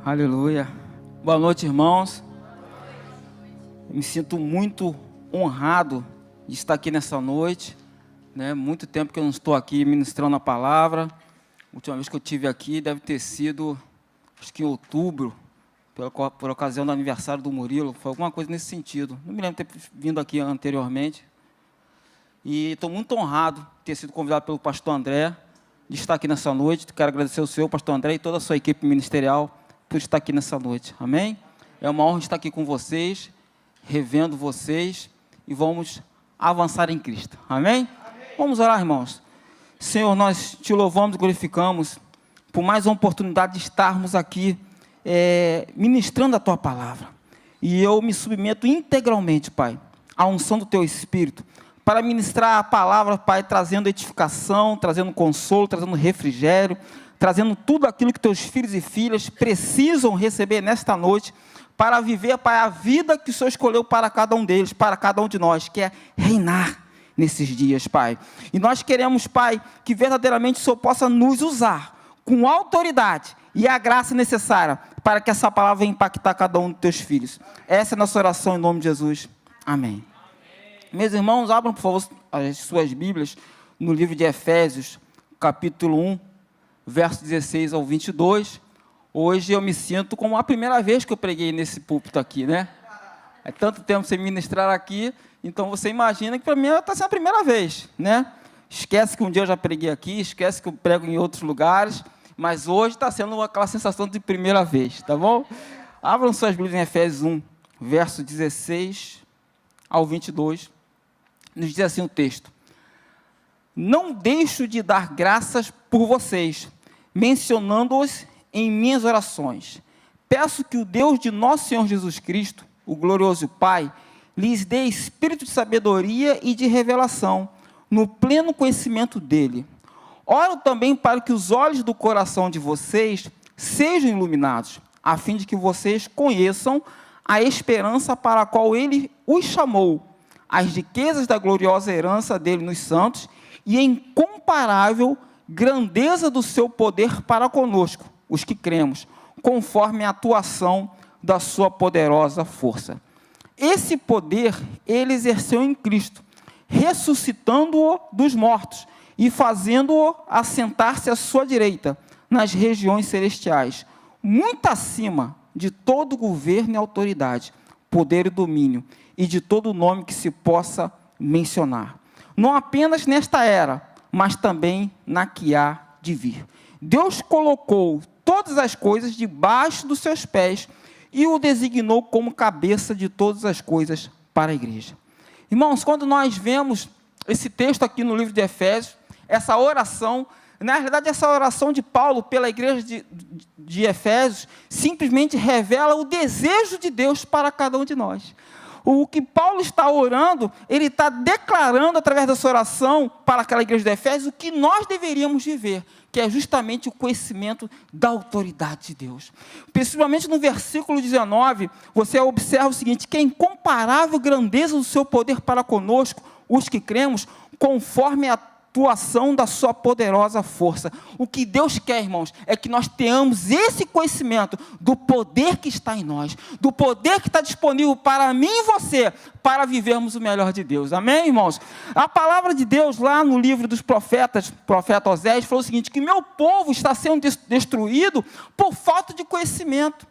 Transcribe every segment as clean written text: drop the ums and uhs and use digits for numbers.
Aleluia. Boa noite, irmãos. Me sinto muito honrado de estar aqui nessa noite, né? Muito tempo que eu não estou aqui ministrando a palavra. A última vez que eu estive aqui deve ter sido, acho que em outubro, por ocasião do aniversário do Murilo. Foi alguma coisa nesse sentido. Não me lembro de ter vindo aqui anteriormente. E estou muito honrado de ter sido convidado pelo pastor André, de estar aqui nessa noite. Quero agradecer ao senhor, pastor André, e toda a sua equipe ministerial por estar aqui nessa noite. Amém? É uma honra estar aqui com vocês, revendo vocês, e vamos avançar em Cristo. Amém? Amém. Vamos orar, irmãos. Senhor, nós te louvamos e glorificamos por mais uma oportunidade de estarmos aqui ministrando a tua palavra. E eu me submeto integralmente, Pai, à unção do teu Espírito, para ministrar a palavra, Pai, trazendo edificação, trazendo consolo, trazendo refrigério, trazendo tudo aquilo que teus filhos e filhas precisam receber nesta noite, para viver, Pai, a vida que o Senhor escolheu para cada um deles, para cada um de nós, que é reinar nesses dias, Pai. E nós queremos, Pai, que verdadeiramente o Senhor possa nos usar com autoridade e a graça necessária para que essa palavra venha impactar cada um dos teus filhos. Essa é a nossa oração em nome de Jesus. Amém. Meus irmãos, abram, por favor, as suas Bíblias no livro de Efésios, capítulo 1, verso 16 ao 22. Hoje eu me sinto como a primeira vez que eu preguei nesse púlpito aqui, né? É tanto tempo sem ministrar aqui, então você imagina que para mim está sendo a primeira vez, né? Esquece que um dia eu já preguei aqui, esquece que eu prego em outros lugares, mas hoje está sendo aquela sensação de primeira vez, tá bom? Abram suas Bíblias em Efésios 1, verso 16 ao 22. Nos diz assim o texto: não deixo de dar graças por vocês, mencionando-os em minhas orações. Peço que o Deus de nosso Senhor Jesus Cristo, o glorioso Pai, lhes dê espírito de sabedoria e de revelação, no pleno conhecimento dele. Oro também para que os olhos do coração de vocês sejam iluminados, a fim de que vocês conheçam a esperança para a qual ele os chamou, as riquezas da gloriosa herança dele nos santos e a incomparável grandeza do seu poder para conosco, os que cremos, conforme a atuação da sua poderosa força. Esse poder ele exerceu em Cristo, ressuscitando-o dos mortos e fazendo-o assentar-se à sua direita, nas regiões celestiais, muito acima de todo governo e autoridade, poder e domínio, e de todo nome que se possa mencionar. Não apenas nesta era, mas também na que há de vir. Deus colocou todas as coisas debaixo dos seus pés e o designou como cabeça de todas as coisas para a igreja. Irmãos, quando nós vemos esse texto aqui no livro de Efésios, essa oração, na realidade essa oração de Paulo pela igreja de Efésios, simplesmente revela o desejo de Deus para cada um de nós. O que Paulo está orando, ele está declarando através dessa oração para aquela igreja de Efésios o que nós deveríamos viver, que é justamente o conhecimento da autoridade de Deus. Principalmente no versículo 19, você observa o seguinte: que é incomparável grandeza do seu poder para conosco, os que cremos, conforme a atuação da sua poderosa força. O que Deus quer, irmãos, é que nós tenhamos esse conhecimento do poder que está em nós, do poder que está disponível para mim e você, para vivermos o melhor de Deus. Amém, irmãos? A palavra de Deus, lá no livro dos profetas, profeta Osés, falou o seguinte: que meu povo está sendo destruído por falta de conhecimento.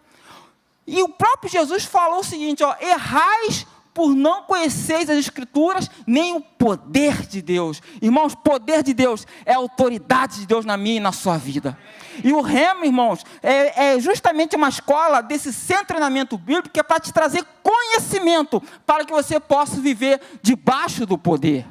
E o próprio Jesus falou o seguinte: errais por não conheceis as Escrituras, nem o poder de Deus. Irmãos, poder de Deus é a autoridade de Deus na minha e na sua vida. E o Rema, irmãos, é justamente uma escola desse centro de treinamento bíblico, que é para te trazer conhecimento, para que você possa viver debaixo do poder.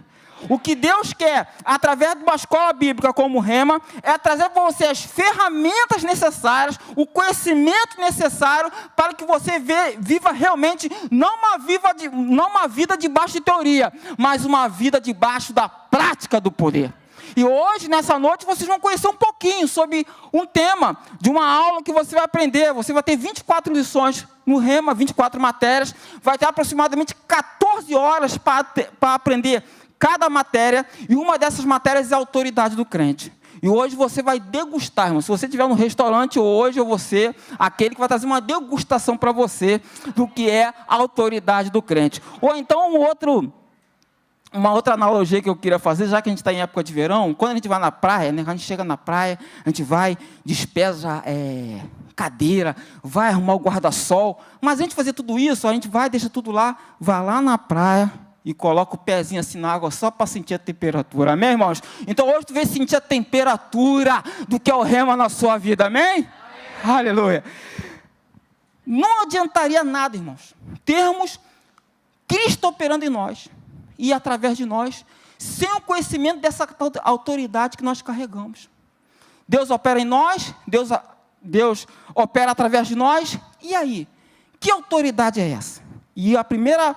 O que Deus quer, através de uma escola bíblica como o Rema, é trazer para você as ferramentas necessárias, o conhecimento necessário para que você viva realmente, não uma vida debaixo de teoria, mas uma vida debaixo da prática do poder. E hoje, nessa noite, vocês vão conhecer um pouquinho sobre um tema de uma aula que você vai aprender. Você vai ter 24 lições no Rema, 24 matérias, vai ter aproximadamente 14 horas para aprender cada matéria, e uma dessas matérias é a autoridade do crente. E hoje você vai degustar, irmão. Se você estiver no restaurante hoje, eu vou ser aquele que vai trazer uma degustação para você do que é a autoridade do crente. Ou então uma outra analogia que eu queria fazer, já que a gente está em época de verão, quando a gente vai na praia, né, quando a gente chega na praia, a gente vai, despesa cadeira, vai arrumar o guarda-sol, mas a gente fazer tudo isso, a gente vai, deixa tudo lá, vai lá na praia e coloca o pezinho assim na água só para sentir a temperatura, amém, irmãos? Então hoje tu vem sentir a temperatura do que é o rema na sua vida, amém? Amém. Aleluia. Não adiantaria nada, irmãos, termos Cristo operando em nós e através de nós, sem o conhecimento dessa autoridade que nós carregamos. Deus opera em nós, Deus opera através de nós, e aí? Que autoridade é essa? E a primeira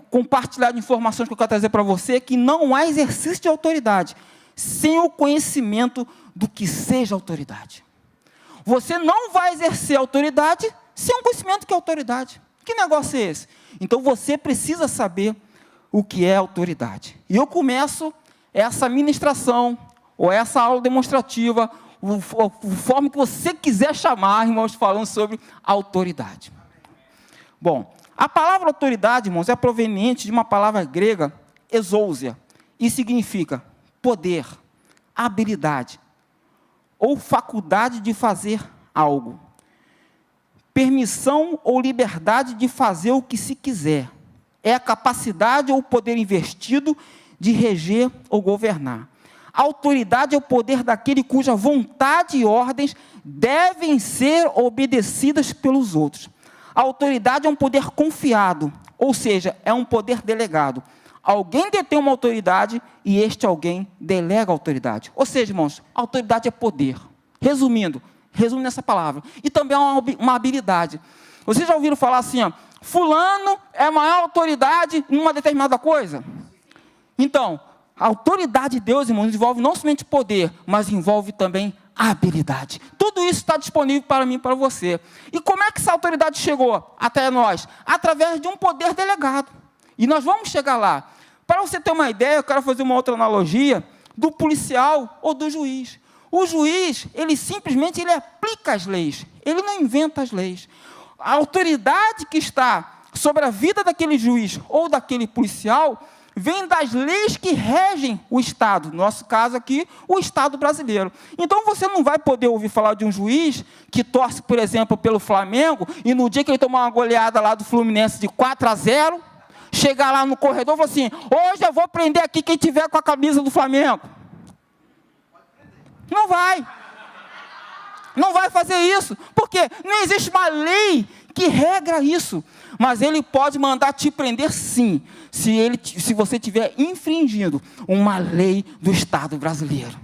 compartilhar de informações que eu quero trazer para você é que não há exercício de autoridade sem o conhecimento do que seja autoridade. Você não vai exercer autoridade sem um conhecimento do que é autoridade. Que negócio é esse? Então você precisa saber o que é autoridade. E eu começo essa ministração, ou essa aula demonstrativa, forma que você quiser chamar, irmãos, falando sobre autoridade. Bom, a palavra autoridade, irmãos, é proveniente de uma palavra grega, exousia, e significa poder, habilidade, ou faculdade de fazer algo, permissão ou liberdade de fazer o que se quiser. É a capacidade ou o poder investido de reger ou governar. A autoridade é o poder daquele cuja vontade e ordens devem ser obedecidas pelos outros. A autoridade é um poder confiado, ou seja, é um poder delegado. Alguém detém uma autoridade e este alguém delega a autoridade. Ou seja, irmãos, a autoridade é poder. Resume nessa palavra. E também é uma habilidade. Vocês já ouviram falar assim, ó, fulano é a maior autoridade em uma determinada coisa? Então, a autoridade de Deus, irmãos, envolve não somente poder, mas envolve também habilidade. Tudo isso está disponível para mim e para você. E como é que essa autoridade chegou até nós? Através de um poder delegado. E nós vamos chegar lá. Para você ter uma ideia, eu quero fazer uma outra analogia do policial ou do juiz. O juiz, ele simplesmente aplica as leis. Ele não inventa as leis. A autoridade que está sobre a vida daquele juiz ou daquele policial vem das leis que regem o Estado, no nosso caso aqui, o Estado brasileiro. Então você não vai poder ouvir falar de um juiz que torce, por exemplo, pelo Flamengo, e no dia que ele tomar uma goleada lá do Fluminense de 4-0, chegar lá no corredor e falar assim, hoje eu vou prender aqui quem tiver com a camisa do Flamengo. Não vai. Não vai fazer isso, porque não existe uma lei que regra isso. Mas ele pode mandar te prender sim, se você estiver infringindo uma lei do Estado brasileiro.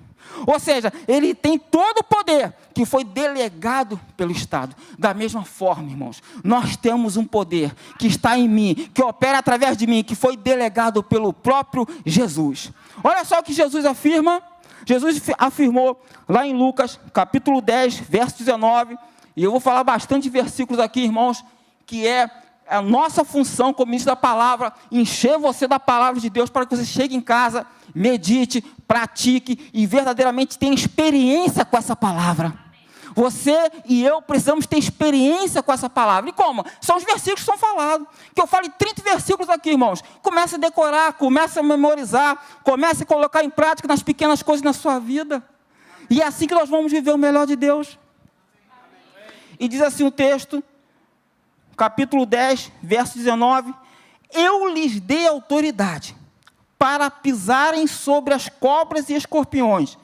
Ou seja, ele tem todo o poder que foi delegado pelo Estado. Da mesma forma, irmãos, nós temos um poder que está em mim, que opera através de mim, que foi delegado pelo próprio Jesus. Olha só o que Jesus afirma. Jesus afirmou lá em Lucas, capítulo 10, verso 19, e eu vou falar bastante versículos aqui, irmãos, que é a nossa função como ministro da palavra, encher você da palavra de Deus para que você chegue em casa, medite, pratique e verdadeiramente tenha experiência com essa palavra. Você e eu precisamos ter experiência com essa palavra. E como? São os versículos que são falados. Que eu falo 30 versículos aqui, irmãos. Comece a decorar, comece a memorizar, comece a colocar em prática nas pequenas coisas na sua vida. E é assim que nós vamos viver o melhor de Deus. E diz assim o texto, capítulo 10, verso 19. Eu lhes dei autoridade para pisarem sobre as cobras e escorpiões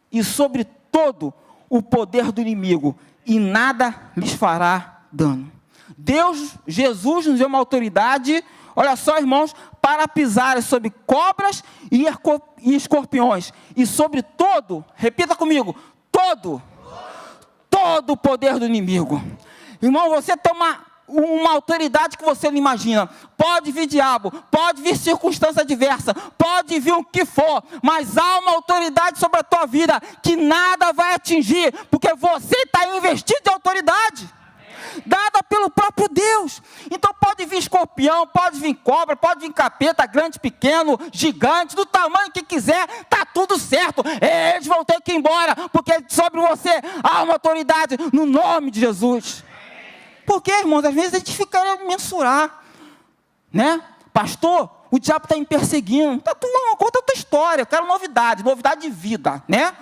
e sobre todo o poder do inimigo, e nada lhes fará dano. Deus, Jesus nos deu uma autoridade, olha só, irmãos, para pisar sobre cobras e escorpiões, e sobre todo, repita comigo, todo o poder do inimigo. Irmão, você tem uma autoridade que você não imagina. Pode vir diabo, pode vir circunstância adversa, pode vir o que for, mas há uma autoridade sobre a tua vida que nada vai atingir, porque você está investido em autoridade dada pelo próprio Deus. Então pode vir escorpião, pode vir cobra, pode vir capeta, grande, pequeno, gigante, do tamanho que quiser, está tudo certo. Eles vão ter que ir embora, porque sobre você há uma autoridade no nome de Jesus. Porque, irmãos, às vezes a gente fica a mensurar, né? Pastor, o diabo está me perseguindo. Tá tudo, conta a tua história, eu quero novidade de vida, né?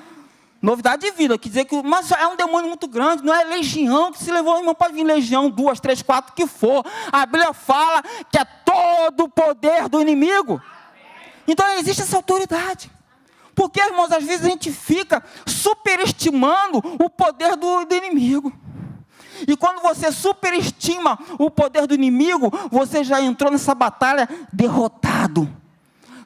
Novidade de vida, quer dizer que, mas é um demônio muito grande, não é legião que se levou, irmão, pode vir legião, 2, 3, 4, que for. A Bíblia fala que é todo o poder do inimigo. Então existe essa autoridade. Porque, irmãos, às vezes a gente fica superestimando o poder do inimigo. E quando você superestima o poder do inimigo, você já entrou nessa batalha derrotado.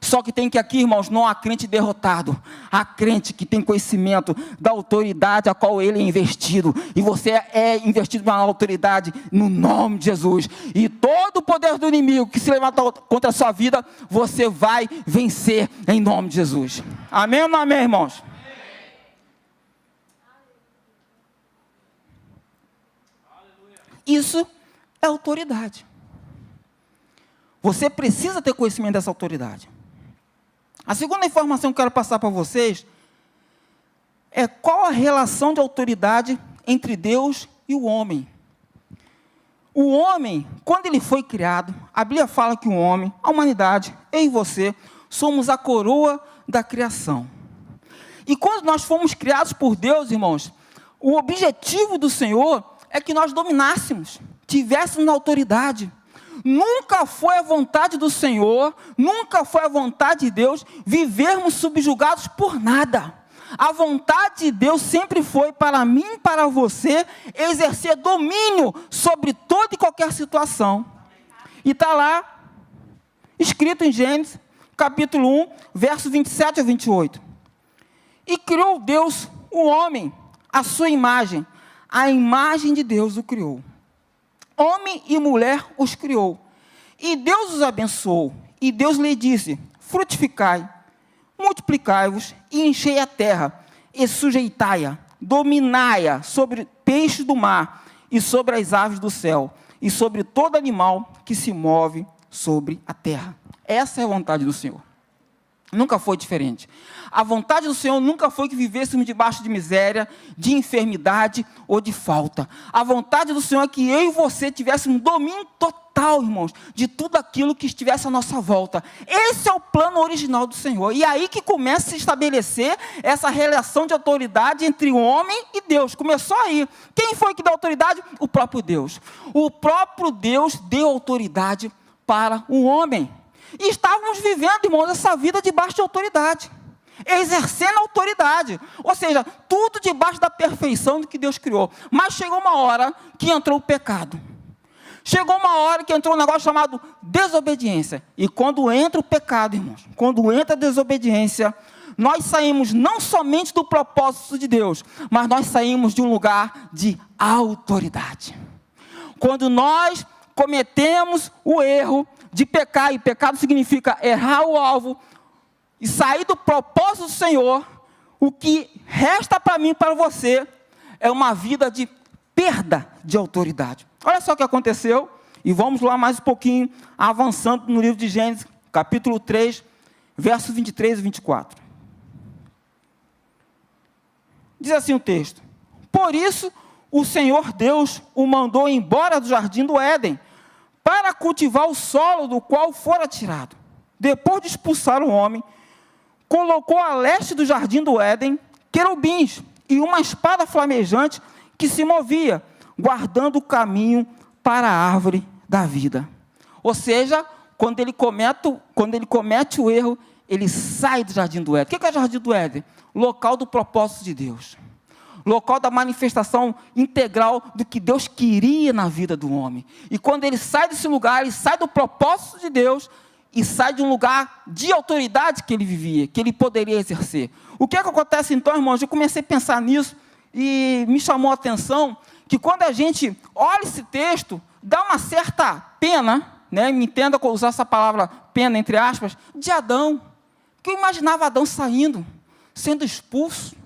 Só que tem que aqui, irmãos, não há crente derrotado. Há crente que tem conhecimento da autoridade a qual ele é investido. E você é investido na autoridade no nome de Jesus. E todo o poder do inimigo que se levanta contra a sua vida, você vai vencer em nome de Jesus. Amém ou não amém, irmãos? Isso é autoridade. Você precisa ter conhecimento dessa autoridade. A segunda informação que eu quero passar para vocês é qual a relação de autoridade entre Deus e o homem. O homem, quando ele foi criado, a Bíblia fala que o homem, a humanidade, eu e você, somos a coroa da criação. E quando nós fomos criados por Deus, irmãos, o objetivo do Senhor é que nós dominássemos, tivéssemos autoridade. Nunca foi a vontade do Senhor, nunca foi a vontade de Deus vivermos subjugados por nada. A vontade de Deus sempre foi para mim e para você exercer domínio sobre toda e qualquer situação. E está lá, escrito em Gênesis, capítulo 1, verso 27 a 28. E criou Deus o homem, a sua imagem, a imagem de Deus o criou. Homem e mulher os criou. E Deus os abençoou. E Deus lhe disse: frutificai, multiplicai-vos e enchei a terra, e sujeitai-a, dominai-a sobre peixes do mar, e sobre as aves do céu, e sobre todo animal que se move sobre a terra. Essa é a vontade do Senhor. Nunca foi diferente. A vontade do Senhor nunca foi que vivêssemos debaixo de miséria, de enfermidade ou de falta. A vontade do Senhor é que eu e você tivéssemos domínio total, irmãos, de tudo aquilo que estivesse à nossa volta. Esse é o plano original do Senhor. E aí que começa a se estabelecer essa relação de autoridade entre o homem e Deus. Começou aí. Quem foi que deu autoridade? O próprio Deus. O próprio Deus deu autoridade para o homem. E estávamos vivendo, irmãos, essa vida debaixo de autoridade, exercendo autoridade, ou seja, tudo debaixo da perfeição do que Deus criou. Mas chegou uma hora que entrou o pecado, chegou uma hora que entrou um negócio chamado desobediência. E quando entra o pecado, irmãos, quando entra a desobediência, nós saímos não somente do propósito de Deus, mas nós saímos de um lugar de autoridade. Quando nós cometemos o erro de pecar, e pecado significa errar o alvo, e sair do propósito do Senhor, o que resta para mim e para você, é uma vida de perda de autoridade. Olha só o que aconteceu, e vamos lá mais um pouquinho, avançando no livro de Gênesis, capítulo 3, versos 23 e 24. Diz assim o texto: por isso, o Senhor Deus o mandou embora do jardim do Éden, para cultivar o solo do qual fora tirado. Depois de expulsar o homem, colocou a leste do jardim do Éden querubins e uma espada flamejante que se movia, guardando o caminho para a árvore da vida. Ou seja, quando ele comete o erro, ele sai do jardim do Éden. O que é o jardim do Éden? Local do propósito de Deus. Local da manifestação integral do que Deus queria na vida do homem. E quando ele sai desse lugar, ele sai do propósito de Deus e sai de um lugar de autoridade que ele vivia, que ele poderia exercer. O que é que acontece então, irmãos? Eu comecei a pensar nisso e me chamou a atenção que quando a gente olha esse texto, dá uma certa pena, né? Me entenda usar essa palavra pena, entre aspas, de Adão. Porque eu imaginava Adão saindo, sendo expulso.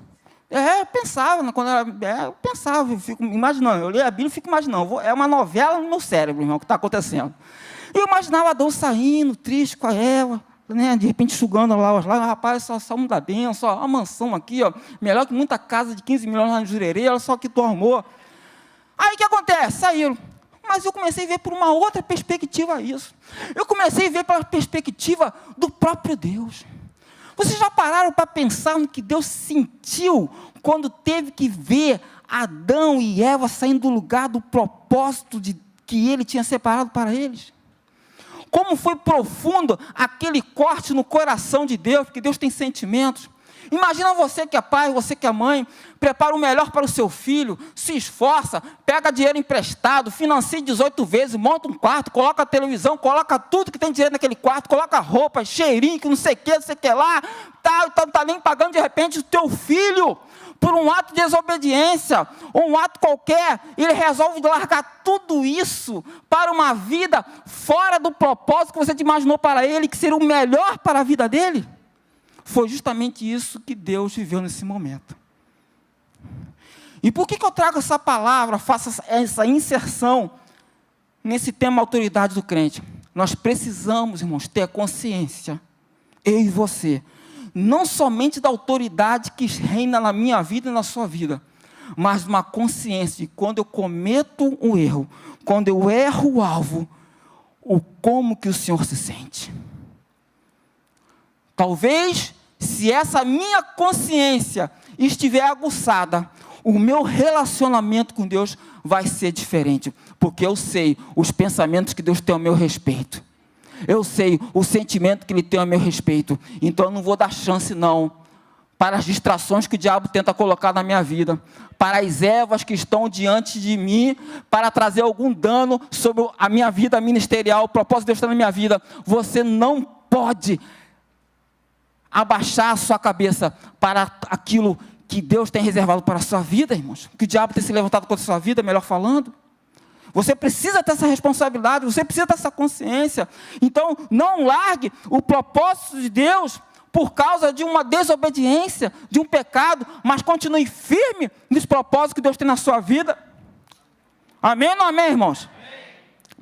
Eu pensava, eu fico imaginando, eu leio a Bíblia e fico imaginando, é uma novela no meu cérebro, irmão, o que está acontecendo. Eu imaginava Adão saindo, triste com a Eva, né? De repente enxugando lá os lágrimas. Rapaz, só me dá benção, ó, a mansão aqui, ó, melhor que muita casa de 15 milhões lá no Jurerê, olha só que tu armou. Aí o que acontece? Saíram. Mas eu comecei a ver por uma outra perspectiva isso. Eu comecei a ver pela perspectiva do próprio Deus. Vocês já pararam para pensar no que Deus sentiu quando teve que ver Adão e Eva saindo do lugar do propósito que Ele tinha separado para eles? Como foi profundo aquele corte no coração de Deus, porque Deus tem sentimentos. Imagina você que é pai, você que é mãe, prepara o melhor para o seu filho, se esforça, pega dinheiro emprestado, financia 18 vezes, monta um quarto, coloca a televisão, coloca tudo que tem dinheiro naquele quarto, coloca roupa, cheirinho, que não sei o que lá, tá nem pagando de repente o teu filho, por um ato de desobediência, ou um ato qualquer, ele resolve largar tudo isso para uma vida fora do propósito que você imaginou para ele, que seria o melhor para a vida dele. Foi justamente isso que Deus viveu nesse momento. E por que eu trago essa palavra, faço essa inserção nesse tema autoridade do crente? Nós precisamos, irmãos, ter a consciência, eu e você, não somente da autoridade que reina na minha vida e na sua vida, mas uma consciência de quando eu cometo um erro, quando eu erro o alvo, como que o Senhor se sente. Talvez, se essa minha consciência estiver aguçada, o meu relacionamento com Deus vai ser diferente, porque eu sei os pensamentos que Deus tem ao meu respeito, eu sei o sentimento que Ele tem ao meu respeito, então eu não vou dar chance não, para as distrações que o diabo tenta colocar na minha vida, para as ervas que estão diante de mim, para trazer algum dano sobre a minha vida ministerial, o propósito de Deus está na minha vida. Você não pode abaixar a sua cabeça para aquilo que Deus tem reservado para a sua vida, irmãos. Que o diabo tem se levantado contra a sua vida, melhor falando. Você precisa ter essa responsabilidade, você precisa ter essa consciência. Então, não largue o propósito de Deus por causa de uma desobediência, de um pecado, mas continue firme nos propósitos que Deus tem na sua vida. Amém ou não amém, irmãos?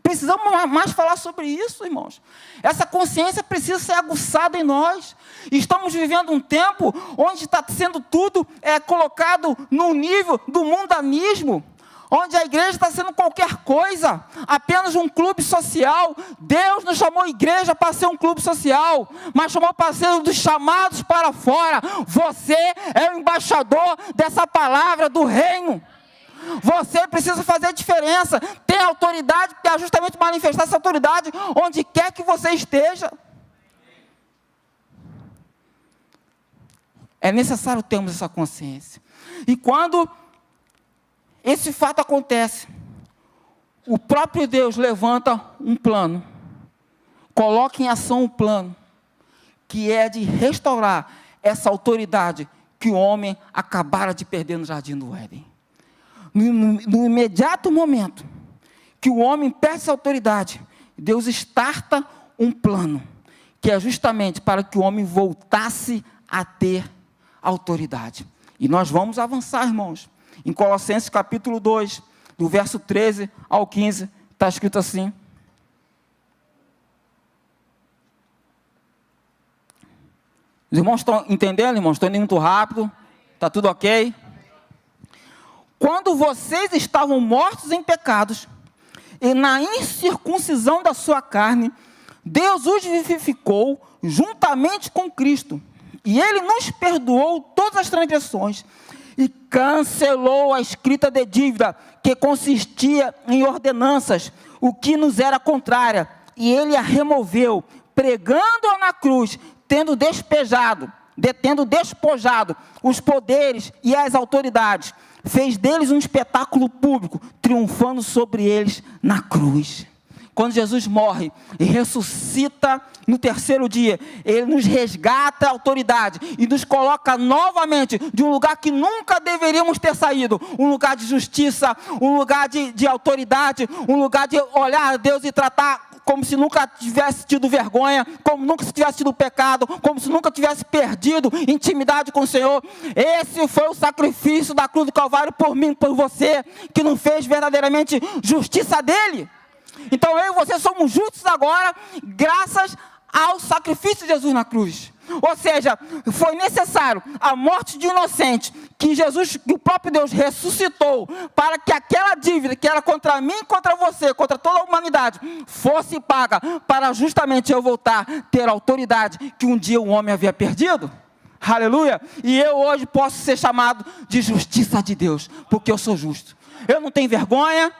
Precisamos mais falar sobre isso, irmãos. Essa consciência precisa ser aguçada em nós. Estamos vivendo um tempo onde está sendo tudo colocado no nível do mundanismo, onde a igreja está sendo qualquer coisa, apenas um clube social. Deus não chamou a igreja para ser um clube social, mas chamou para ser um dos chamados para fora. Você é o embaixador dessa palavra do reino. Você precisa fazer a diferença, tem autoridade para justamente manifestar essa autoridade onde quer que você esteja. É necessário termos essa consciência. E quando esse fato acontece, o próprio Deus levanta um plano, coloca em ação um plano, que é de restaurar essa autoridade que o homem acabara de perder no jardim do Éden. No imediato momento que o homem perde essa autoridade, Deus starta um plano, que é justamente para que o homem voltasse a ter autoridade. E nós vamos avançar, irmãos. Em Colossenses capítulo 2, do verso 13 ao 15, está escrito assim. Os irmãos estão entendendo, irmãos? Estão indo muito rápido? Está tudo ok? Quando vocês estavam mortos em pecados, e na incircuncisão da sua carne, Deus os vivificou juntamente com Cristo. E Ele nos perdoou todas as transgressões, e cancelou a escrita de dívida, que consistia em ordenanças, o que nos era contrária. E Ele a removeu, pregando-a na cruz, tendo despojado os poderes e as autoridades, fez deles um espetáculo público, triunfando sobre eles na cruz. Quando Jesus morre e ressuscita no terceiro dia, Ele nos resgata a autoridade e nos coloca novamente de um lugar que nunca deveríamos ter saído, um lugar de justiça, um lugar de autoridade, um lugar de olhar a Deus e tratar como se nunca tivesse tido vergonha, como nunca tivesse tido pecado, como se nunca tivesse perdido intimidade com o Senhor. Esse foi o sacrifício da cruz do Calvário por mim, por você, que não fez verdadeiramente justiça dele. Então eu e você somos justos agora, graças ao sacrifício de Jesus na cruz. Ou seja, foi necessário a morte de um inocente, que Jesus, que o próprio Deus ressuscitou, para que aquela dívida que era contra mim, contra você, contra toda a humanidade, fosse paga, para justamente eu voltar a ter a autoridade que um dia o homem havia perdido. Aleluia! E eu hoje posso ser chamado de justiça de Deus, porque eu sou justo. Eu não tenho vergonha.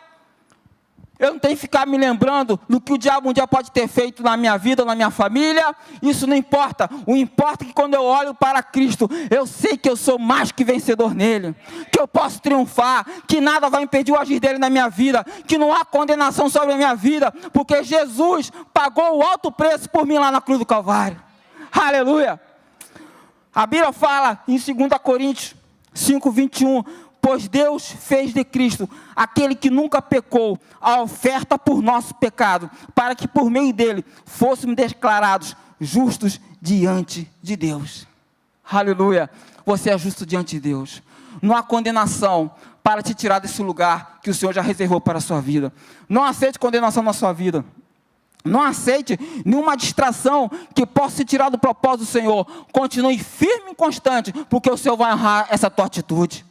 Eu não tenho que ficar me lembrando do que o diabo um dia pode ter feito na minha vida, na minha família. Isso não importa. O importa é que quando eu olho para Cristo, eu sei que eu sou mais que vencedor nele. Que eu posso triunfar. Que nada vai impedir o agir dele na minha vida. Que não há condenação sobre a minha vida. Porque Jesus pagou o alto preço por mim lá na cruz do Calvário. Aleluia. A Bíblia fala em 2 Coríntios 5:21... Pois Deus fez de Cristo, aquele que nunca pecou, a oferta por nosso pecado, para que por meio dele fôssemos declarados justos diante de Deus. Aleluia! Você é justo diante de Deus. Não há condenação para te tirar desse lugar que o Senhor já reservou para a sua vida. Não aceite condenação na sua vida. Não aceite nenhuma distração que possa te tirar do propósito do Senhor. Continue firme e constante, porque o Senhor vai honrar essa tua atitude.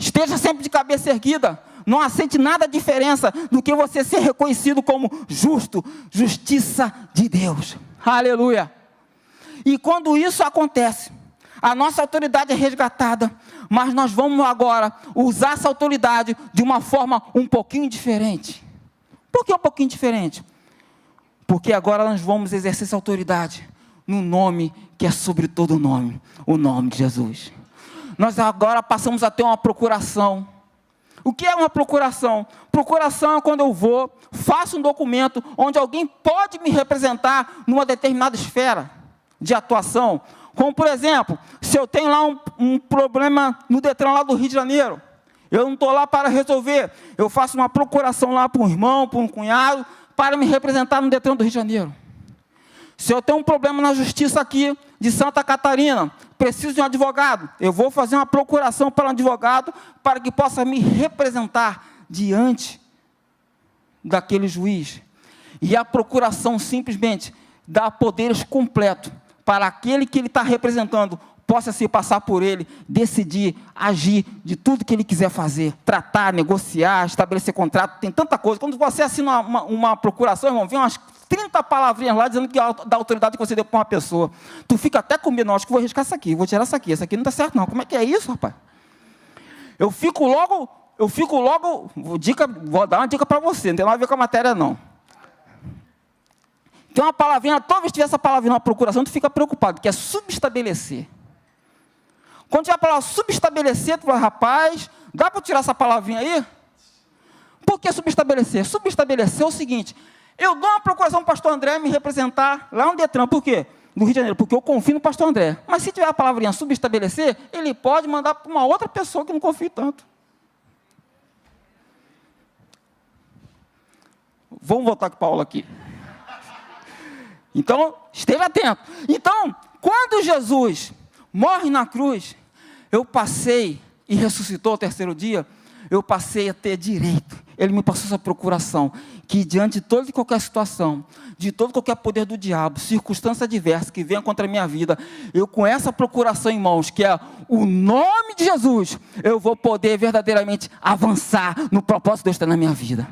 Esteja sempre de cabeça erguida. Não aceite nada diferença do que você ser reconhecido como justo. Justiça de Deus. Aleluia. E quando isso acontece, a nossa autoridade é resgatada. Mas nós vamos agora usar essa autoridade de uma forma um pouquinho diferente. Por que um pouquinho diferente? Porque agora nós vamos exercer essa autoridade no nome que é sobre todo nome. O nome de Jesus. Nós agora passamos a ter uma procuração. O que é uma procuração? Procuração é quando eu vou, faço um documento onde alguém pode me representar numa determinada esfera de atuação. Como, por exemplo, se eu tenho lá um problema no Detran lá do Rio de Janeiro, eu não estou lá para resolver, eu faço uma procuração lá para um irmão, para um cunhado, para me representar no Detran do Rio de Janeiro. Se eu tenho um problema na justiça aqui de Santa Catarina, preciso de um advogado, eu vou fazer uma procuração para um advogado para que possa me representar diante daquele juiz. E a procuração simplesmente dá poderes completos para aquele que ele está representando possa se passar por ele, decidir, agir de tudo que ele quiser fazer, tratar, negociar, estabelecer contrato, tem tanta coisa. Quando você assina uma procuração, irmão, vem umas 30 palavrinhas lá dizendo que da autoridade que você deu para uma pessoa. Tu fica até com medo, não, acho que vou arriscar essa aqui, vou tirar essa aqui não está certo não. Como é que é isso, rapaz? Eu fico logo, vou dar uma dica para você, não tem nada a ver com a matéria não. Tem uma palavrinha, toda vez que tiver essa palavrinha na procuração, tu fica preocupado, que é subestabelecer. Quando tiver a palavra subestabelecer, tu fala, rapaz, dá para tirar essa palavrinha aí? Por que subestabelecer? Subestabelecer é o seguinte, eu dou uma procuração para o pastor André me representar lá no Detran, por quê? No Rio de Janeiro, porque eu confio no pastor André. Mas se tiver a palavrinha subestabelecer, ele pode mandar para uma outra pessoa que não confia tanto. Vamos voltar com Paulo aqui. Então, esteja atento. Então, quando Jesus morre na cruz, eu passei, e ressuscitou ao terceiro dia, eu passei a ter direito. Ele me passou essa procuração, que diante de toda e qualquer situação, de todo e qualquer poder do diabo, circunstância adversa que venha contra a minha vida, eu com essa procuração em mãos, que é o nome de Jesus, eu vou poder verdadeiramente avançar no propósito de Deus ter na minha vida.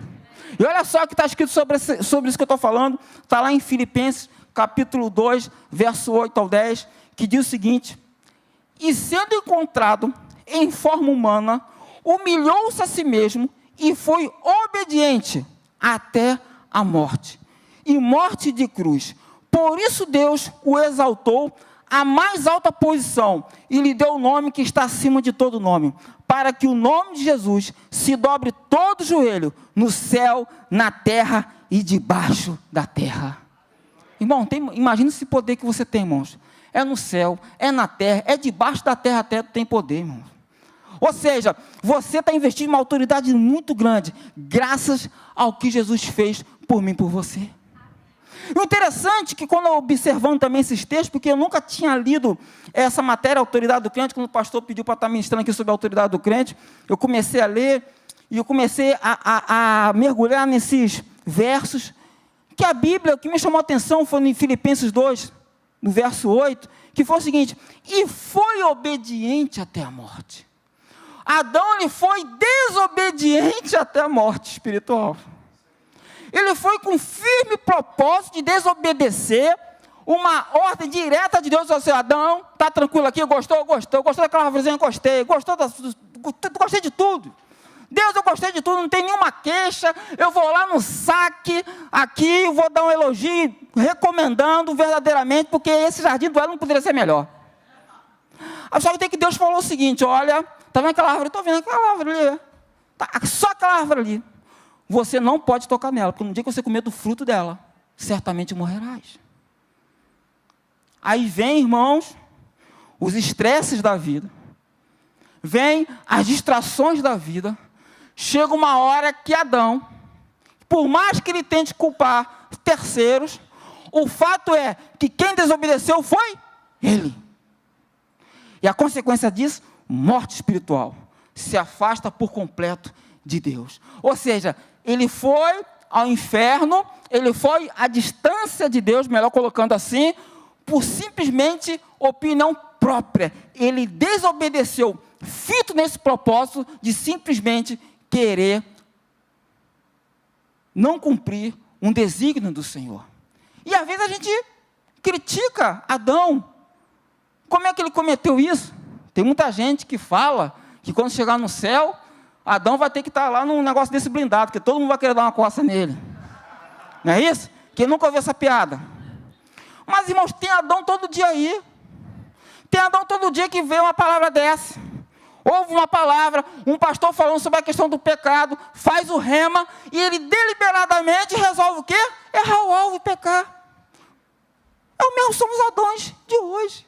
E olha só o que está escrito sobre isso que eu estou falando, está lá em Filipenses, capítulo 2, verso 8 ao 10, que diz o seguinte: e sendo encontrado em forma humana, humilhou-se a si mesmo e foi obediente até a morte, e morte de cruz. Por isso Deus o exaltou à mais alta posição e lhe deu o nome que está acima de todo nome, para que o nome de Jesus se dobre todo o joelho, no céu, na terra e debaixo da terra. Irmão, imagina esse poder que você tem, irmãos. É no céu, é na terra, é debaixo da terra até tem poder, irmão. Ou seja, você está investindo uma autoridade muito grande, graças ao que Jesus fez por mim e por você. O interessante é que quando eu observando também esses textos, porque eu nunca tinha lido essa matéria, a autoridade do crente, quando o pastor pediu para estar ministrando aqui sobre a autoridade do crente, eu comecei a ler, e eu comecei a mergulhar nesses versos que a Bíblia, o que me chamou a atenção foi em Filipenses 2, no verso 8, que foi o seguinte: e foi obediente até a morte. Adão, ele foi desobediente até a morte espiritual. Ele foi com firme propósito de desobedecer uma ordem direta de Deus ao seu Adão. Está tranquilo aqui? Gostou? Gostou. Gostou daquela árvorezinha? Gostei. Gostei de tudo. Deus, eu gostei de tudo, não tem nenhuma queixa. Eu vou lá no saque, aqui, vou dar um elogio, recomendando verdadeiramente, porque esse jardim do Éden não poderia ser melhor. Só que Deus falou o seguinte: olha, está vendo aquela árvore? Estou vendo aquela árvore ali. Tá, só aquela árvore ali. Você não pode tocar nela, porque no dia que você comer do fruto dela, certamente morrerás. Aí vem, irmãos, os estresses da vida. Vem as distrações da vida. Chega uma hora que Adão, por mais que ele tente culpar terceiros, o fato é que quem desobedeceu foi ele. E a consequência disso, morte espiritual. Se afasta por completo de Deus. Ou seja, ele foi ao inferno, ele foi à distância de Deus, melhor colocando assim, por simplesmente opinião própria. Ele desobedeceu, fito nesse propósito de simplesmente querer não cumprir um desígnio do Senhor. E às vezes a gente critica Adão. Como é que ele cometeu isso? Tem muita gente que fala que quando chegar no céu, Adão vai ter que estar lá num negócio desse blindado, porque todo mundo vai querer dar uma coça nele. Não é isso? Quem nunca ouviu essa piada? Mas, irmãos, tem Adão todo dia aí. Tem Adão todo dia que vê uma palavra dessa. Ouve uma palavra, um pastor falando sobre a questão do pecado, faz o rema, e ele deliberadamente resolve o quê? Errar o alvo e pecar. É o mesmo, somos Adões de hoje.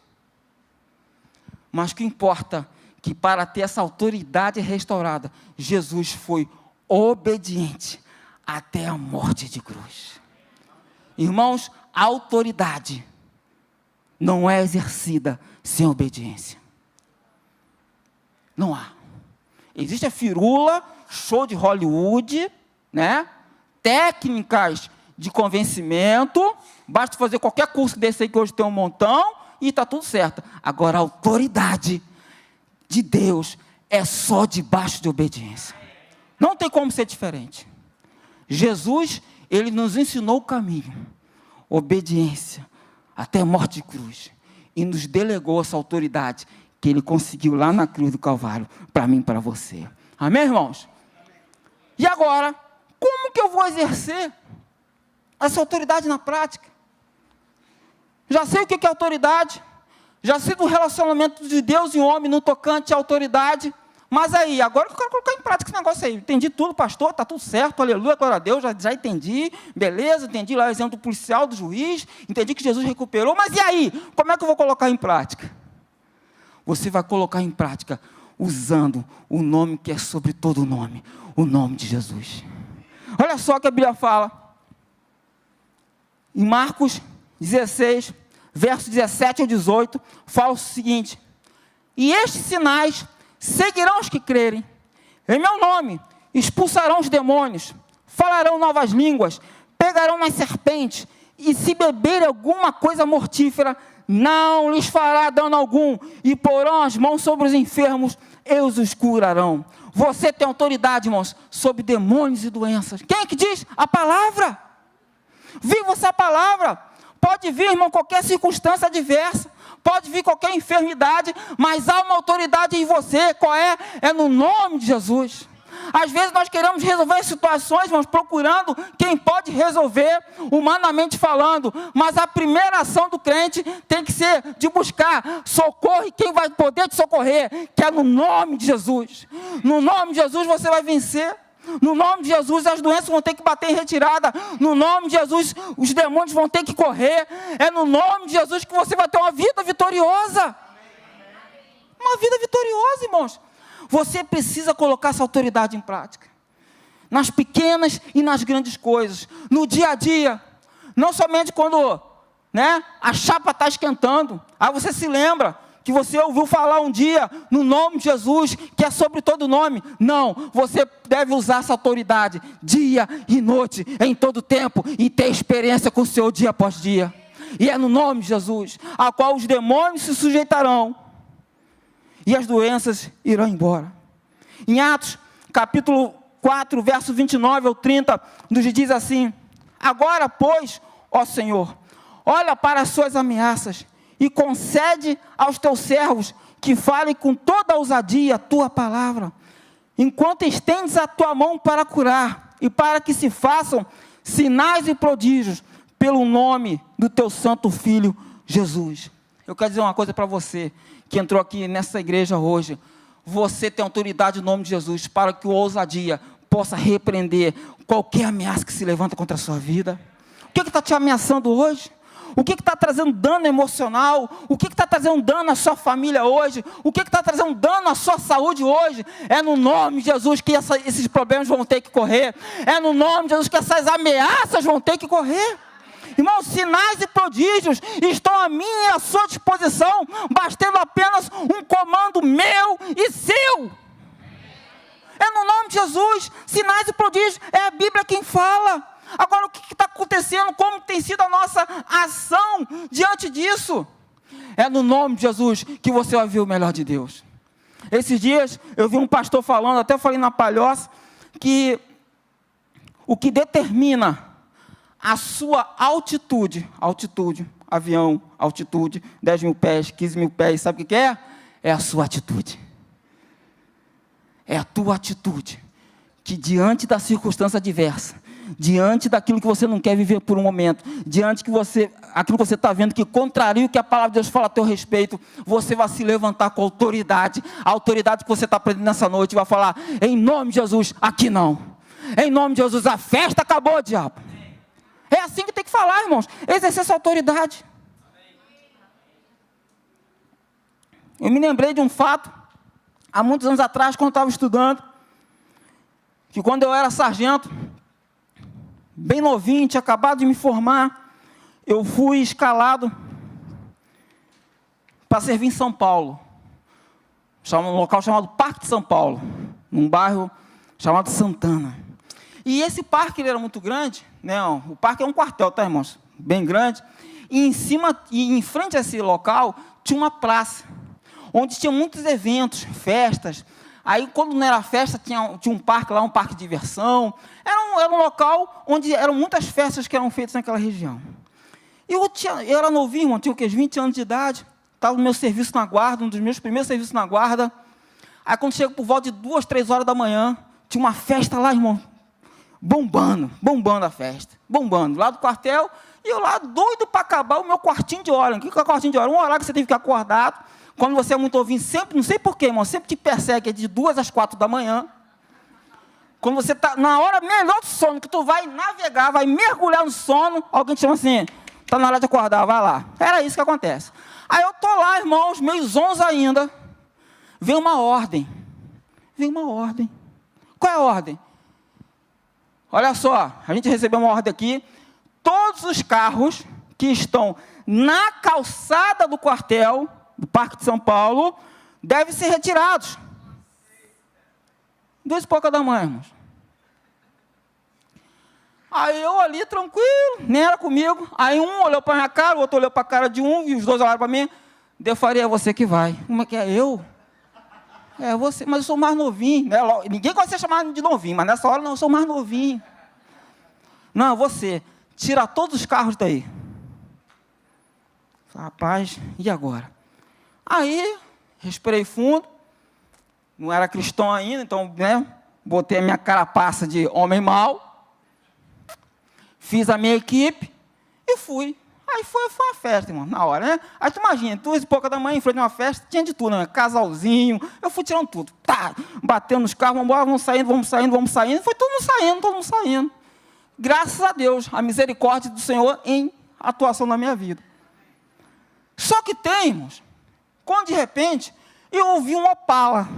Mas o que importa é que para ter essa autoridade restaurada, Jesus foi obediente até a morte de cruz. Irmãos, a autoridade não é exercida sem obediência. Não há. Existe a firula, show de Hollywood, né? Técnicas de convencimento. Basta fazer qualquer curso desse aí que hoje tem um montão e está tudo certo. Agora, a autoridade de Deus é só debaixo de obediência. Não tem como ser diferente. Jesus, ele nos ensinou o caminho. Obediência até a morte de cruz. E nos delegou essa autoridade que ele conseguiu lá na cruz do Calvário, para mim e para você. Amém, irmãos? E agora, como que eu vou exercer essa autoridade na prática? Já sei o que é autoridade, já sei do relacionamento de Deus e homem no tocante à autoridade, mas aí, agora eu quero colocar em prática esse negócio aí. Entendi tudo, pastor, está tudo certo, aleluia, glória a Deus, já entendi, beleza, entendi lá o exemplo do policial, do juiz, entendi que Jesus recuperou, mas e aí? Como é que eu vou colocar em prática? Você vai colocar em prática usando o nome que é sobre todo nome, o nome de Jesus. Olha só o que a Bíblia fala. Em Marcos 16, versos 17 ao 18, fala o seguinte: e estes sinais seguirão os que crerem. Em meu nome expulsarão os demônios, falarão novas línguas, pegarão nas serpentes, e se beberem alguma coisa mortífera, não lhes fará dano algum, e porão as mãos sobre os enfermos, eles os curarão. Você tem autoridade, irmãos, sobre demônios e doenças. Quem é que diz? A palavra. Viva essa palavra. Pode vir, irmão, qualquer circunstância adversa, pode vir qualquer enfermidade, mas há uma autoridade em você. Qual é? É no nome de Jesus. Às vezes nós queremos resolver situações, irmãos, procurando quem pode resolver, humanamente falando, mas a primeira ação do crente tem que ser de buscar socorro, e quem vai poder te socorrer, que é no nome de Jesus. No nome de Jesus você vai vencer. No nome de Jesus as doenças vão ter que bater em retirada. No nome de Jesus os demônios vão ter que correr. É no nome de Jesus que você vai ter uma vida vitoriosa. Uma vida vitoriosa, irmãos. Você precisa colocar essa autoridade em prática. Nas pequenas e nas grandes coisas. No dia a dia. Não somente quando, a chapa está esquentando. Aí você se lembra que que você ouviu falar um dia, no nome de Jesus, que é sobre todo nome. Não, você deve usar essa autoridade, dia e noite, em todo tempo, e ter experiência com o Senhor dia após dia. E é no nome de Jesus, a qual os demônios se sujeitarão, e as doenças irão embora. Em Atos, capítulo 4, verso 29 ao 30, nos diz assim: agora, pois, ó Senhor, olha para as suas ameaças, e concede aos teus servos que falem com toda ousadia a tua palavra, enquanto estendes a tua mão para curar, e para que se façam sinais e prodígios, pelo nome do teu santo Filho, Jesus. Eu quero dizer uma coisa para você, que entrou aqui nessa igreja hoje. Você tem autoridade no nome de Jesus, para que o ousadia possa repreender qualquer ameaça que se levanta contra a sua vida. O que está te ameaçando hoje? O que está trazendo dano emocional? O que está trazendo dano à sua família hoje? O que está trazendo dano à sua saúde hoje? É no nome de Jesus que esses problemas vão ter que correr. É no nome de Jesus que essas ameaças vão ter que correr. Irmãos, sinais e prodígios estão à minha e à sua disposição, bastando apenas um comando meu e seu. É no nome de Jesus, sinais e prodígios, é a Bíblia quem fala. Agora, o que está acontecendo? Como tem sido a nossa ação diante disso? É no nome de Jesus que você vai ver o melhor de Deus. Esses dias, eu vi um pastor falando, até falei na Palhoça, que o que determina a sua altitude, avião, altitude, 10 mil pés, 15 mil pés, sabe o que é? É a sua atitude. É a tua atitude, que diante da circunstância adversa, diante daquilo que você não quer viver por um momento, diante aquilo que você está vendo que contraria o que a palavra de Deus fala a teu respeito, você vai se levantar com autoridade, a autoridade que você está aprendendo nessa noite, vai falar, em nome de Jesus, aqui não. Em nome de Jesus, a festa acabou, diabo. É assim que tem que falar, irmãos. Exercer essa autoridade. Eu me lembrei de um fato, há muitos anos atrás, quando eu estava estudando, que quando eu era sargento, bem novinho, tinha acabado de me formar, eu fui escalado para servir em São Paulo. Um local chamado Parque de São Paulo, num bairro chamado Santana. E esse parque ele era muito grande, né? O parque é um quartel, tá, irmãos? Bem grande. E em frente a esse local, tinha uma praça, onde tinha muitos eventos, festas. Aí, quando não era festa, tinha um parque lá, um parque de diversão. Era um local onde eram muitas festas que eram feitas naquela região. E eu era novinho, irmão, tinha o quê? 20 anos de idade. Estava no meu serviço na guarda, um dos meus primeiros serviços na guarda. Aí, quando chega por volta de 2, 3 horas da manhã, tinha uma festa lá, irmão, bombando a festa, bombando, lá do quartel, e eu lá doido para acabar o meu quartinho de hora. O que é quartinho de hora? Um horário que você tem que ficar acordado, quando você é muito ouvindo, sempre, não sei porquê, irmão, sempre te persegue, é de 2 às 4 da manhã, quando você está na hora melhor do sono, que tu vai navegar, vai mergulhar no sono, alguém te chama assim, está na hora de acordar, vai lá. Era isso que acontece. Aí eu estou lá, irmãos, meio zonzo ainda, vem uma ordem. Qual é a ordem? Olha só, a gente recebeu uma ordem aqui, todos os carros que estão na calçada do quartel, do Parque de São Paulo, devem ser retirados. 2 e pouca da manhã, irmãos. Aí eu ali, tranquilo, nem era comigo. Aí um olhou para a minha cara, o outro olhou para a cara de um, e os dois olharam para mim. Daí eu falei, é você que vai. Como é que é? Eu? É você, mas eu sou mais novinho. Né? Ninguém gosta de ser chamado de novinho, mas nessa hora não, eu sou mais novinho. Não, você, tira todos os carros daí. Rapaz, e agora? Aí, respirei fundo, não era cristão ainda, então, né, botei a minha carapaça de homem mau, fiz a minha equipe e fui. Aí foi uma festa, irmão, na hora, né? Aí tu imagina, 2 e pouca da manhã, em frente a uma festa, tinha de tudo, né? Casalzinho, eu fui tirando tudo, tá, batendo nos carros, vamos saindo, foi todo mundo saindo. Graças a Deus, a misericórdia do Senhor em atuação na minha vida. Só que tem, irmãos, quando de repente, eu ouvi um Opala.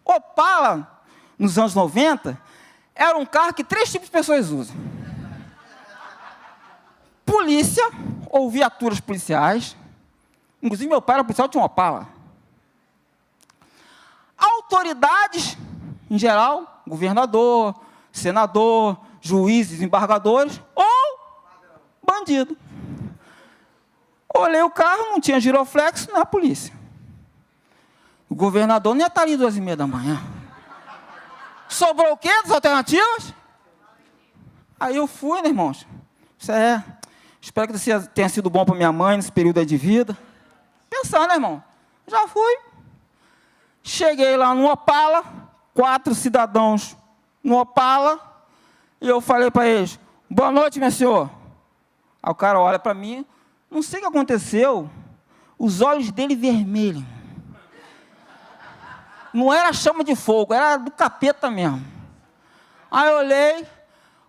Opala, nos anos 90, era um carro que 3 tipos de pessoas usam. Polícia, ou viaturas policiais. Inclusive, meu pai era policial, tinha um Opala. autoridades, em geral, governador, senador, juízes, embargadores, ou bandido. Olhei o carro, não tinha giroflexo, não é a polícia. O governador não ia estar ali 2h30 da manhã. Sobrou o quê das alternativas? Aí eu fui, né, irmãos? Espero que tenha sido bom para minha mãe nesse período aí de vida. Pensando, né, irmão? Já fui. Cheguei lá no Opala, 4 cidadãos no Opala, e eu falei para eles, boa noite, meu senhor. Aí o cara olha para mim, não sei o que aconteceu, os olhos dele vermelhos. Não era chama de fogo, era do capeta mesmo. Aí eu olhei,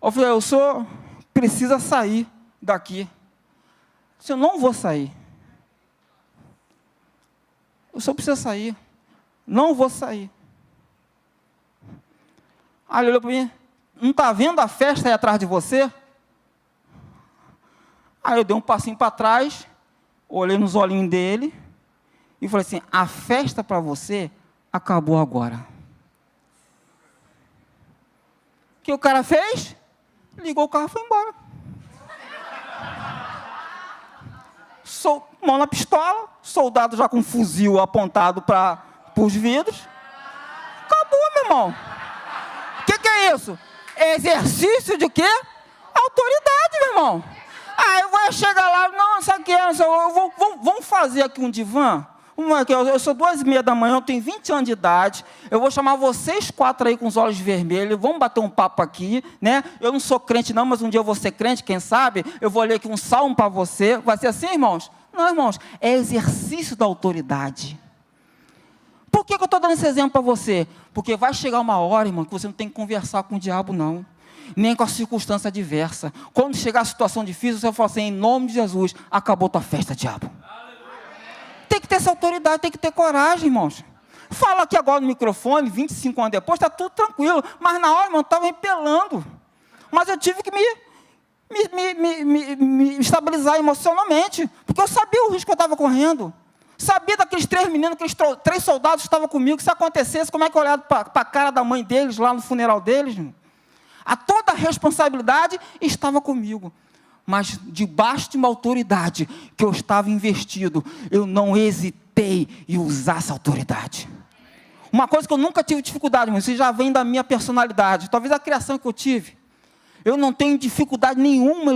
eu falei, o senhor precisa sair daqui. Eu disse, eu não vou sair. O senhor precisa sair. Não vou sair. Aí ele olhou para mim, não está vendo a festa aí atrás de você? Aí eu dei um passinho para trás, olhei nos olhinhos dele, e falei assim, a festa para você acabou agora. O que o cara fez? Ligou o carro e foi embora. Mão na pistola, soldado já com um fuzil apontado para os vidros. Acabou, meu irmão. O que é isso? Exercício de quê? Autoridade, meu irmão. Aí vai chegar lá, não, sabe o que é? Vamos fazer aqui um divã? Eu sou 2h30 da manhã, eu tenho 20 anos de idade, eu vou chamar vocês 4 aí com os olhos vermelhos, vamos bater um papo aqui, né? Eu não sou crente não, mas um dia eu vou ser crente, quem sabe? Eu vou ler aqui um salmo para você. Vai ser assim, irmãos? Não, irmãos, é exercício da autoridade. Por que eu estou dando esse exemplo para você? Porque vai chegar uma hora, irmão, que você não tem que conversar com o diabo, não. Nem com a circunstância adversa. Quando chegar a situação difícil, você vai falar assim, em nome de Jesus, acabou tua festa, diabo. Tem que ter essa autoridade, tem que ter coragem, irmãos. Fala aqui agora no microfone, 25 anos depois, está tudo tranquilo. Mas na hora, irmão, eu estava repelando. Mas eu tive que me estabilizar emocionalmente. Porque eu sabia o risco que eu estava correndo. Sabia daqueles 3 meninos, aqueles 3 soldados que estavam comigo. Se acontecesse, como é que eu olhava para a cara da mãe deles, lá no funeral deles? Irmão? Toda a responsabilidade estava comigo. Mas debaixo de uma autoridade que eu estava investido, eu não hesitei em usar essa autoridade. Uma coisa que eu nunca tive dificuldade, mas isso já vem da minha personalidade, talvez a criação que eu tive. Eu não tenho dificuldade nenhuma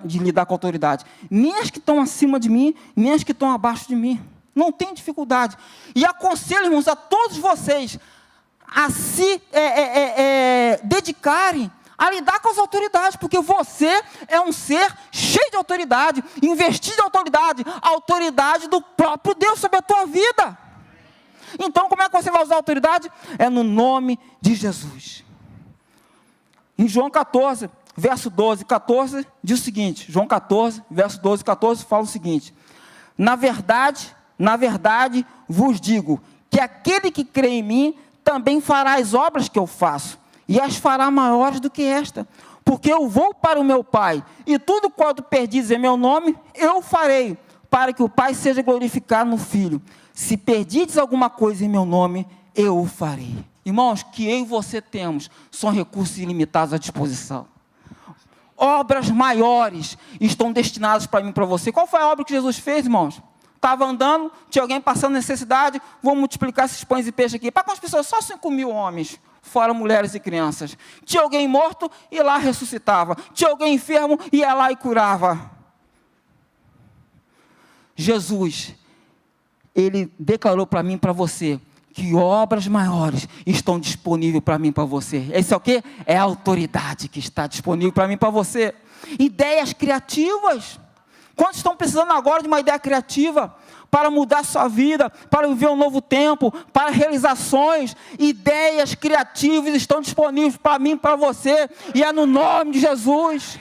de lidar com a autoridade. Nem as que estão acima de mim, nem as que estão abaixo de mim. Não tenho dificuldade. E aconselho, irmãos, a todos vocês a se dedicarem a lidar com as autoridades, porque você é um ser cheio de autoridade, investido em autoridade, a autoridade do próprio Deus sobre a tua vida. Então, como é que você vai usar a autoridade? É no nome de Jesus. Em João 14, verso 12 e 14, diz o seguinte, João 14, verso 12 e 14, fala o seguinte, na verdade, vos digo, que aquele que crê em mim, também fará as obras que eu faço, e as fará maiores do que esta, porque eu vou para o meu Pai, e tudo quanto perdizes em meu nome, eu farei, para que o Pai seja glorificado no Filho. Se perdides alguma coisa em meu nome, eu o farei. Irmãos, que eu e você temos, são recursos ilimitados à disposição. Obras maiores estão destinadas para mim e para você. Qual foi a obra que Jesus fez, irmãos? Estava andando, tinha alguém passando necessidade, vou multiplicar esses pães e peixes aqui. Para quantas pessoas? Só 5.000 homens, fora mulheres e crianças. Tinha alguém morto, e lá ressuscitava. Tinha alguém enfermo, ia lá e curava. Jesus, Ele declarou para mim e para você, que obras maiores estão disponíveis para mim e para você. Esse é o quê? É a autoridade que está disponível para mim e para você. Ideias criativas. Quantos estão precisando agora de uma ideia criativa para mudar a sua vida, para viver um novo tempo, para realizações? Ideias criativas estão disponíveis para mim e para você, e é no nome de Jesus.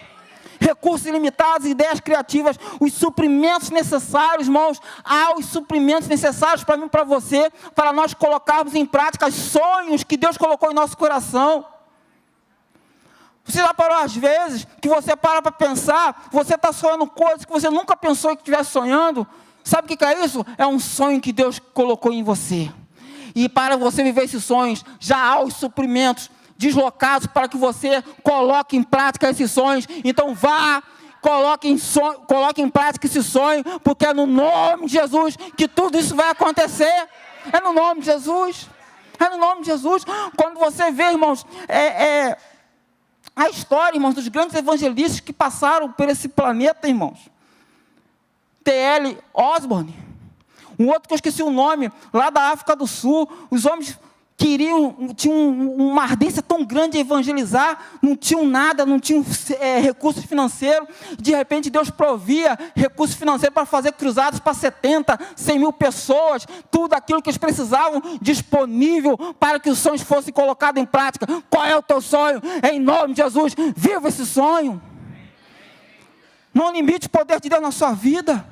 Recursos ilimitados, ideias criativas, os suprimentos necessários, irmãos, há os suprimentos necessários para mim e para você, para nós colocarmos em prática os sonhos que Deus colocou em nosso coração. Você já parou às vezes, que você para pensar, você está sonhando coisas que você nunca pensou que estivesse sonhando? Sabe o que é isso? É um sonho que Deus colocou em você. E para você viver esses sonhos, já há os suprimentos deslocados para que você coloque em prática esses sonhos. Então vá, coloque em prática esse sonho, porque é no nome de Jesus que tudo isso vai acontecer. É no nome de Jesus. É no nome de Jesus. Quando você vê, irmãos, a história, irmãos, dos grandes evangelistas que passaram por esse planeta, irmãos. T.L. Osborne, um outro que eu esqueci o nome, lá da África do Sul. Os homens tinham uma ardência tão grande de evangelizar, não tinham nada, não tinham recurso financeiro. De repente Deus provia recurso financeiro para fazer cruzadas para 70, 100 mil pessoas, tudo aquilo que eles precisavam disponível para que os sonhos fossem colocados em prática. Qual é o teu sonho? Em nome de Jesus, viva esse sonho. Não limite o poder de Deus na sua vida.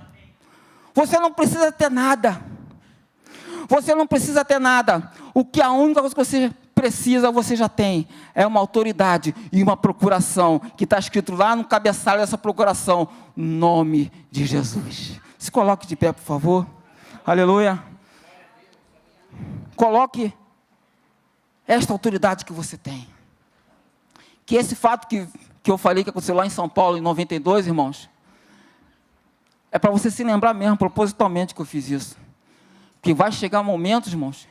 Você não precisa ter nada. Você não precisa ter nada. A única coisa que você precisa, você já tem. É uma autoridade e uma procuração, que está escrito lá no cabeçalho dessa procuração. Nome de Jesus. Se coloque de pé, por favor. Aleluia. Coloque esta autoridade que você tem. Que esse fato que eu falei que aconteceu lá em São Paulo, em 92, irmãos, é para você se lembrar mesmo, propositalmente, que eu fiz isso. Que vai chegar momentos, irmãos,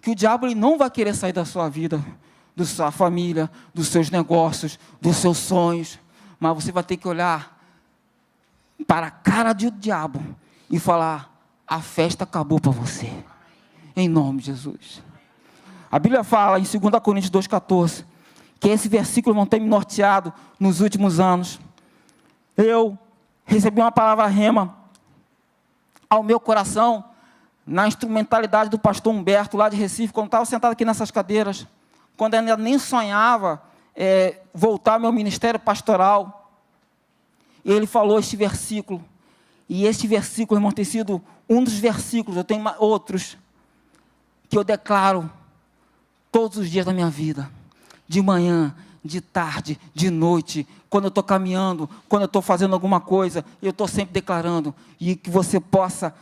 que o diabo ele não vai querer sair da sua vida, da sua família, dos seus negócios, dos seus sonhos. Mas você vai ter que olhar para a cara do diabo e falar: a festa acabou para você. Em nome de Jesus. A Bíblia fala em 2 Coríntios 2,14, que esse versículo não tem me norteado nos últimos anos. Eu recebi uma palavra rema ao meu coração, na instrumentalidade do pastor Humberto, lá de Recife, quando estava sentado aqui nessas cadeiras, quando ainda nem sonhava voltar ao meu ministério pastoral. E ele falou este versículo, e este versículo, irmão, tem sido um dos versículos, eu tenho outros, que eu declaro todos os dias da minha vida, de manhã, de tarde, de noite, quando eu estou caminhando, quando eu estou fazendo alguma coisa, eu estou sempre declarando, e que você possa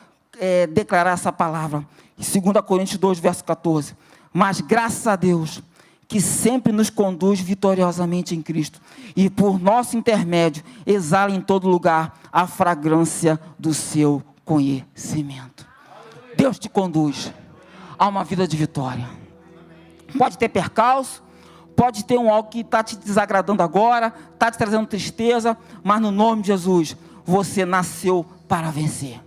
declarar essa palavra. Em 2 Coríntios 2, verso 14. Mas graças a Deus, que sempre nos conduz vitoriosamente em Cristo, e por nosso intermédio, exala em todo lugar a fragrância do seu conhecimento. Deus te conduz a uma vida de vitória. Pode ter percalço, pode ter algo que está te desagradando agora, está te trazendo tristeza, mas no nome de Jesus, você nasceu para vencer.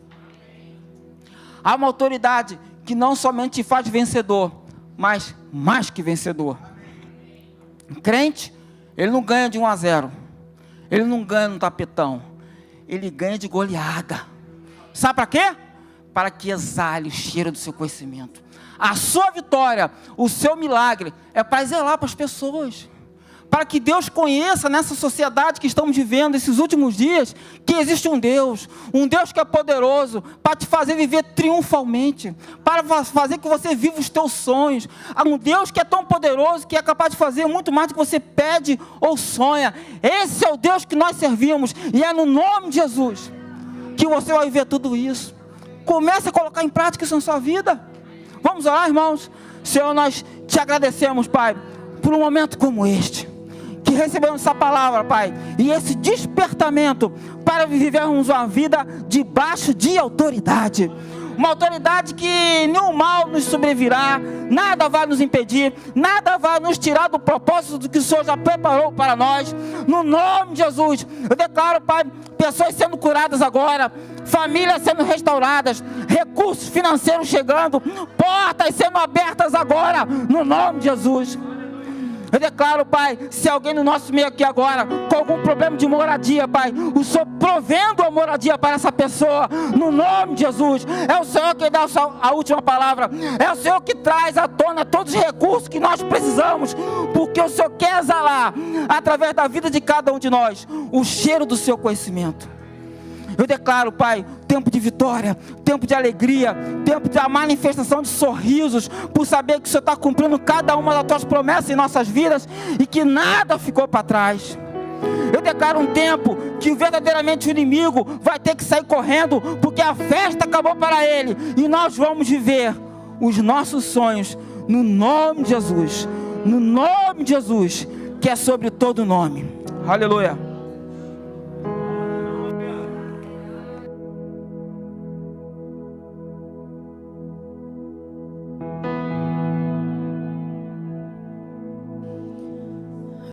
Há uma autoridade que não somente te faz vencedor, mas mais que vencedor. O crente, ele não ganha de 1-0. Ele não ganha no tapetão. Ele ganha de goleada. Sabe para quê? Para que exale o cheiro do seu conhecimento. A sua vitória, o seu milagre, é para exalar para as pessoas. Para que Deus conheça nessa sociedade que estamos vivendo esses últimos dias, que existe um Deus que é poderoso, para te fazer viver triunfalmente, para fazer que você viva os teus sonhos. Há um Deus que é tão poderoso, que é capaz de fazer muito mais do que você pede ou sonha. Esse é o Deus que nós servimos, e é no nome de Jesus que você vai viver tudo isso. Comece a colocar em prática isso na sua vida. Vamos orar, irmãos? Senhor, nós te agradecemos, Pai, por um momento como este, que recebemos essa palavra, Pai, e esse despertamento para vivermos uma vida debaixo de autoridade. Uma autoridade que nenhum mal nos sobrevirá, nada vai nos impedir, nada vai nos tirar do propósito do que o Senhor já preparou para nós. No nome de Jesus, eu declaro, Pai, pessoas sendo curadas agora, famílias sendo restauradas, recursos financeiros chegando, portas sendo abertas agora, no nome de Jesus. Eu declaro, Pai, se alguém no nosso meio aqui agora, com algum problema de moradia, Pai, o Senhor provendo a moradia para essa pessoa, no nome de Jesus. É o Senhor que dá a última palavra, é o Senhor que traz à tona todos os recursos que nós precisamos, porque o Senhor quer exalar, através da vida de cada um de nós, o cheiro do seu conhecimento. Eu declaro, Pai, tempo de vitória, tempo de alegria, tempo de manifestação de sorrisos, por saber que o Senhor está cumprindo cada uma das tuas promessas em nossas vidas, e que nada ficou para trás. Eu declaro um tempo que verdadeiramente o inimigo vai ter que sair correndo, porque a festa acabou para ele, e nós vamos viver os nossos sonhos, no nome de Jesus. No nome de Jesus, que é sobre todo nome. Aleluia.